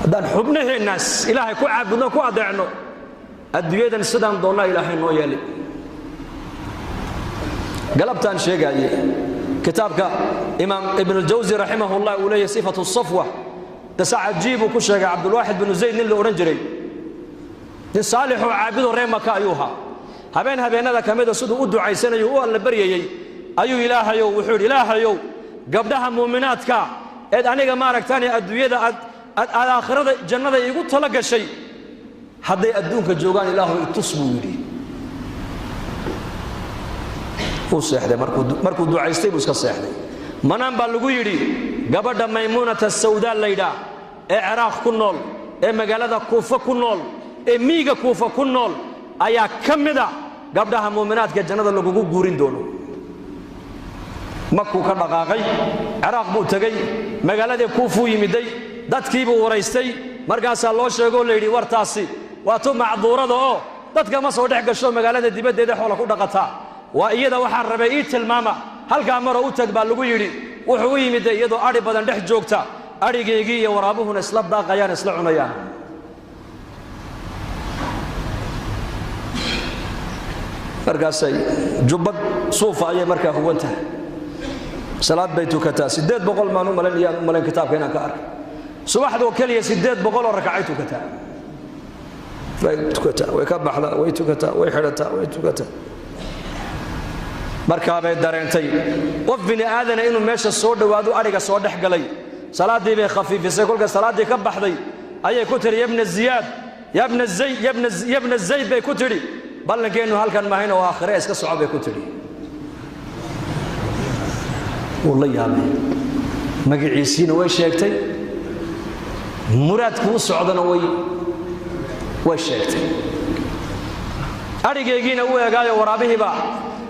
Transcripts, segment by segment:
haddaan xubnaheennaas ilaahay ku caabudno ku adeecno adduunyadan sidaan doonnaa ilaahay noo yeeli galabtaan sheegaaye kitaabka imaam ibn al-Jawzi rahimahullah uu leeyahay sifatu safwa dasa cajiibu ku sheegay Abdulwaahid bin Zayd nin la oran jiray nin saalix oo caabido reemaka ayuha habeenada kamida sidoo u ducaysanayo oo alla baryayay ayuu ilaahayow wuxuu ilaahayow gabdhaha muuminaadka ee aniga ma aragtaan adduunyada aad aakhirada jannada igu tala gashay hadday adduunka joogaan ilaahu itusbu yiri uu seexday markuu ducaystay buu iska seexday manaan baa lagu yiri gabadha maymunata sawda layda ee Ciraaq ku nool ee magaalada Kuufa ku nool ee miiga Kuufa ku nool ayaa kamida gabdhaha muuminaadka jannada lagu guurin doono makuu ka dhaqaaqay Ciraaq buu tagay magaalada Kuufa yimiday dadkii buu wareystay markaas loo sheego leeydi wartaasi waa tu macduurada oo dadka ma soo dhex gasho magaalada dibaddeeda xoolo ku dhaqata waa iyada waxa rabay ii tilmaama halka mar uu tag baa lagu yiri wuxuu u yimid iyadoo ari badan dhex joogta arigeegii iyo waraabuhuna isla daaqayaan isla cunayaan markaasay jubbad suufa ayay markaa huwanta salaad bay tukataa 800 maanu malan kitaabka inaan ka arko subaxdoo kaliya 800 oo rakacay tukataa way ka baxda way tukataa way xirataa way tukataa markaa bay dareentay qof bini aadana inuu meesha soo dhawaado ariga soo dhex galay salaadii bay khafiifisay kolka salaadii ka baxday ayay ku tiri ibn Ziyad ibn Zayd bay ku tiri ballankeenu halkan ma hayno aakhire iska socod bay ku tiri wallahi magaciisina way sheegtay muraadku u socdana way sheegtay arigeegina uu eegaayo waraabihiba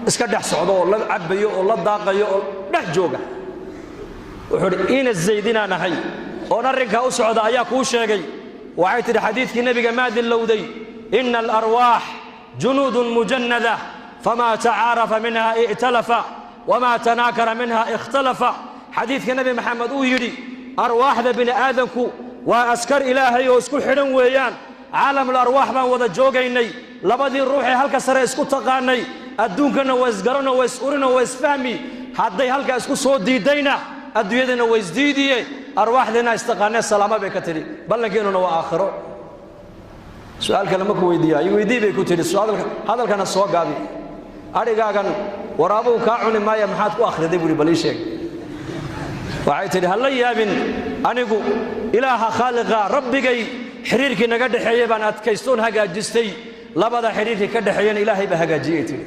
iska dhex socdo oo la cabayo oo la daaqayo oo dhex jooga wuxuu ina Zaydina nahay oo arinka u socda ayaa ku sheegay waxay tiri xadiiskii nabiga maadin lowday inna al-arwah junudun mujannada fama ta'arafa minha i'talafa wama tanakara minha ikhtalafa xadiiska nabi maxamed uu yiri arwaahda bini aadanku waa askar ilaahay oo isku xidhan weeyaan caalam al-arwah baan wada joogaynay labadii ruux ee halka sare isku taqaanay adduunkana waa isgarano waa isurino waa isfahmi hadday halka isku soo diidayna adduunyadana waa isdiidiye arwaaxdina istaqaanay salaama bay ka tiri ballankeenu waa aakhiro su'aalka lama ku weydiiyay weydii bay ku tiri hadalkana soo gaabi arigaagan waraabuhu ka cuni maaya maxaad ku akhriday buri bal ii sheeg waxay tiri hal yaabin anigu ilaaha khaliqa rabbigay xiriirkii naga dhaxeeyay baan adkaystoon hagaajistay labada xiriirkii ka dhaxeeyana ilaahay ba hagaajiyay tiri